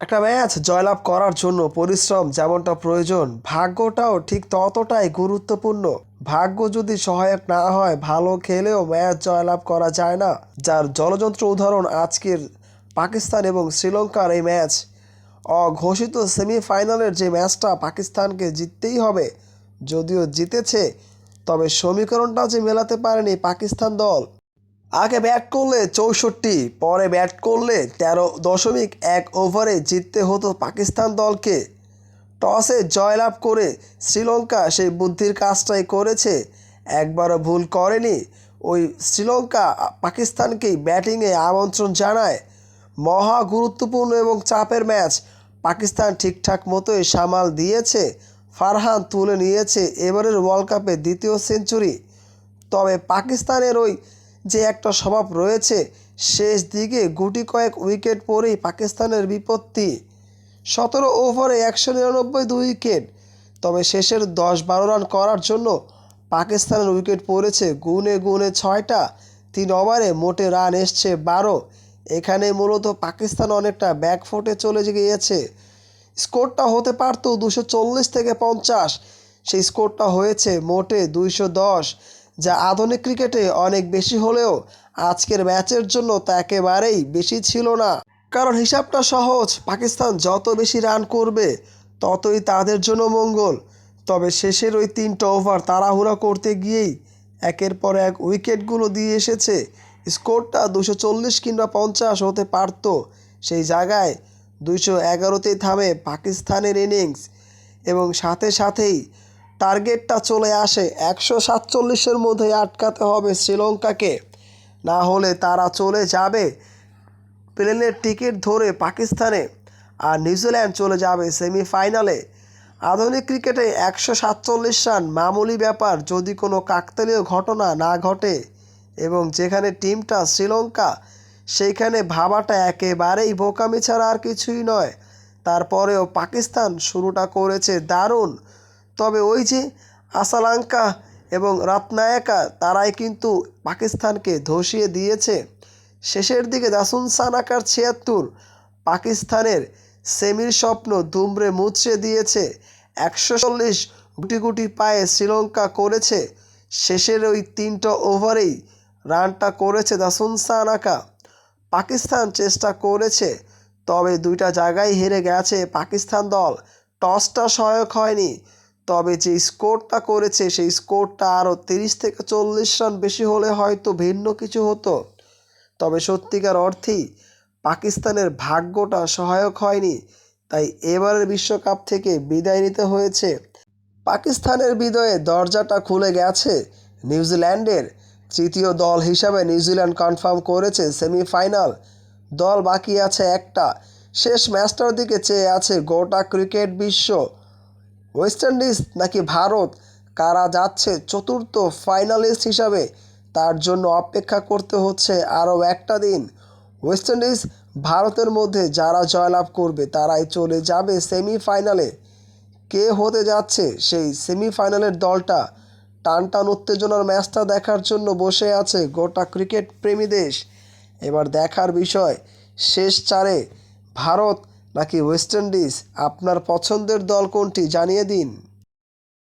একটা ম্যাচ জয়লাভ করার জন্য পরিশ্রম যেমনটা প্রয়োজন, ভাগ্যটাও ঠিক ততটাই গুরুত্বপূর্ণ। ভাগ্য যদি সহায়ক না হয়, ভালো খেলেও ম্যাচ জয়লাভ করা যায় না। যার জলযন্ত্র উদাহরণ আজকের পাকিস্তান এবং শ্রীলঙ্কার এই ম্যাচ। অঘোষিত সেমিফাইনালের যে ম্যাচটা পাকিস্তানকে জিততেই হবে, যদিও জিতেছে, তবে সমীকরণটা যে মেলাতে পারেনি পাকিস্তান দল। আগে ব্যাট করলে 64, পরে ব্যাট করলে 13.1 ওভারে জিততে হতো পাকিস্তান দলকে। টসে জয়লাভ করে শ্রীলঙ্কা সেই বুদ্ধির কাজটাই করেছে, একবারও ভুল করেনি। ওই শ্রীলঙ্কা পাকিস্তানকেই ব্যাটিংয়ে আমন্ত্রণ জানায়। মহা গুরুত্বপূর্ণ এবং চাপের ম্যাচ পাকিস্তান ঠিকঠাক মতোই সামাল দিয়েছে। ফারহান তুলে নিয়েছে এবারের ওয়ার্ল্ড কাপে দ্বিতীয় সেঞ্চুরি। তবে পাকিস্তানের ওই যে একটা স্বভাব রয়েছে, শেষ দিকে গুটি কয়েক উইকেট পড়েই পাকিস্তানের বিপত্তি। 17 ওভারে 199 2 উইকেট। তবে শেষের 10-12 রান করার জন্য পাকিস্তানের উইকেট পড়েছে গুনে গুনে 6টা। 3 ওভারে মোটে রান এসছে 12। এখানে মূলত পাকিস্তান অনেকটা ব্যাকফুটে চলে গিয়েছে। স্কোরটা হতে পারত 240 থেকে 50, সেই স্কোরটা হয়েছে মোটে 210, যা আধুনিক ক্রিকেটে অনেক বেশি হলেও আজকের ম্যাচের জন্য তা একেবারেই বেশি ছিল না। কারণ হিসাবটা সহজ, পাকিস্তান যত বেশি রান করবে ততই তাদের জন্য মঙ্গল। তবে শেষের ওই 3টা ওভার তাড়াহুড়া করতে গিয়েই একের পর এক উইকেটগুলো দিয়ে এসেছে। স্কোরটা 240 কিংবা 50 হতে পারত, সেই জায়গায় 211তেই থামে পাকিস্তানের ইনিংস। এবং সাথে সাথেই টার্গেটটা চলে আসে 147-এর মধ্যে আটকাতে হবে শ্রীলঙ্কাকে, না হলে তারা চলে যাবে প্লেনের টিকিট ধরে পাকিস্তানে, আর নিউজিল্যান্ড চলে যাবে সেমিফাইনালে। আধুনিক ক্রিকেটে 147 রান মামুলি ব্যাপার যদি কোনো কাকতালীয় ঘটনা না ঘটে। এবং যেখানে টিমটা শ্রীলঙ্কা, সেইখানে ভাবাটা একেবারেই বোকামি ছাড়া আর কিছুই নয়। তারপরেও পাকিস্তান শুরুটা করেছে দারুণ। তবে ওই যে আসালাঙ্কা এবং রাতনায়কা, তারাই কিন্তু পাকিস্তানকে ধসিয়ে দিয়েছে। শেষের দিকে দাসুন সানাকার 76 পাকিস্তানের সেমির স্বপ্ন দুমড়ে মুচড়ে দিয়েছে। 140 গুটি গুটি পায়ে শ্রীলঙ্কা করেছে। শেষের ওই 3টা ওভারেই রানটা করেছে দাসুন সানাকা। পাকিস্তান চেষ্টা করেছে, তবে 2টা জায়গায় হেরে গেছে পাকিস্তান দল। টসটা সহায়ক হয়নি, তবে যে স্কোরটা করেছে সেই স্কোরটা আরও 30 থেকে 40 রান বেশি হলে হয়তো ভিন্ন কিছু হতো। তবে সত্যিকার অর্থেই পাকিস্তানের ভাগ্যটা সহায়ক হয়নি, তাই এবারের বিশ্বকাপ থেকে বিদায় নিতে হয়েছে। পাকিস্তানের বিদায়ে দরজাটা খুলে গেছে নিউজিল্যান্ডের। তৃতীয় দল হিসাবে নিউজিল্যান্ড কনফার্ম করেছে সেমিফাইনাল। দল বাকি আছে একটা। শেষ ম্যাচটার দিকে চেয়ে আছে গোটা ক্রিকেট বিশ্ব। ওয়েস্ট ইন্ডিজ নাকি ভারত, কারা যাচ্ছে চতুর্থ ফাইনালিস্ট হিসাবে, তার জন্য অপেক্ষা করতে হচ্ছে আরও একটা দিন। ওয়েস্ট ইন্ডিজ ভারতের মধ্যে যারা জয়লাভ করবে তারাই চলে যাবে সেমিফাইনালে। কে হতে যাচ্ছে সেই সেমিফাইনালের দলটা, টানটান উত্তেজনার ম্যাচটা দেখার জন্য বসে আছে গোটা ক্রিকেট প্রেমী দেশ। এবার দেখার বিষয়, শেষ চারে ভারত নাকি ওয়েস্ট ইন্ডিজ, আপনার পছন্দের দল কোনটি জানিয়ে দিন।